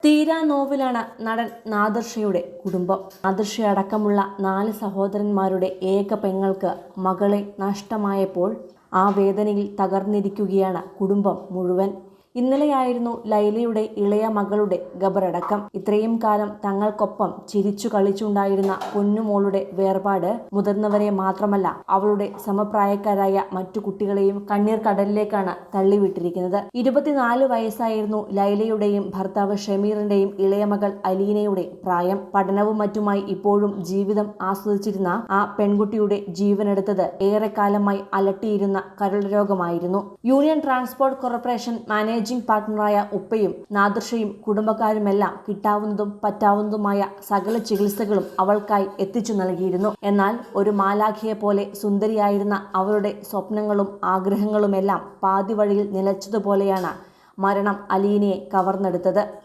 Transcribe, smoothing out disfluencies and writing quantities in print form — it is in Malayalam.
തീരാ നോവിലാണ് നടൻ നാദിർഷയുടെ കുടുംബം. നാദിർഷയടക്കമുള്ള 4 സഹോദരന്മാരുടെ ഏക പെങ്ങൾക്ക് മകളെ നഷ്ടമായപ്പോൾ ആ വേദനയിൽ തകർന്നിരിക്കുകയാണ് കുടുംബം മുഴുവൻ. ഇന്നലെയായിരുന്നു ലൈലയുടെ ഇളയ മകളുടെ ഖബറടക്കം. ഇത്രയും കാലം തങ്ങൾക്കൊപ്പം ചിരിച്ചു കളിച്ചുണ്ടായിരുന്ന പൊന്നുമോളുടെ വേർപാട് മുതിർന്നവരെ മാത്രമല്ല, അവളുടെ സമപ്രായക്കാരായ മറ്റു കുട്ടികളെയും കണ്ണീർ കടലിലേക്കാണ് തള്ളിവിട്ടിരിക്കുന്നത്. 24 വയസ്സായിരുന്നു ലൈലയുടെയും ഭർത്താവ് ഷമീറിന്റെയും ഇളയ മകൾ അലീനയുടെ പ്രായം. പഠനവും മറ്റുമായി ഇപ്പോഴും ജീവിതം ആസ്വദിച്ചിരുന്ന ആ പെൺകുട്ടിയുടെ ജീവനെടുത്തത് ഏറെക്കാലമായി അലട്ടിയിരുന്ന കരൾ രോഗമായിരുന്നു. യൂണിയൻ ട്രാൻസ്പോർട്ട് കോർപ്പറേഷൻ മാനേജിംഗ് പാർട്ണറായ ഉപ്പയും നാദിർഷയും കുടുംബക്കാരുമെല്ലാം കിട്ടാവുന്നതും പറ്റാവുന്നതുമായ സകല ചികിത്സകളും അവൾക്കായി എത്തിച്ചു നൽകിയിരുന്നു. എന്നാൽ ഒരു മാലാഖയെ പോലെ സുന്ദരിയായിരുന്ന അവളുടെ സ്വപ്നങ്ങളും ആഗ്രഹങ്ങളുമെല്ലാം പാതി വഴിയിൽ നിലച്ചതുപോലെയാണ് മരണം അലീനയെ കവർന്നെടുത്തത്.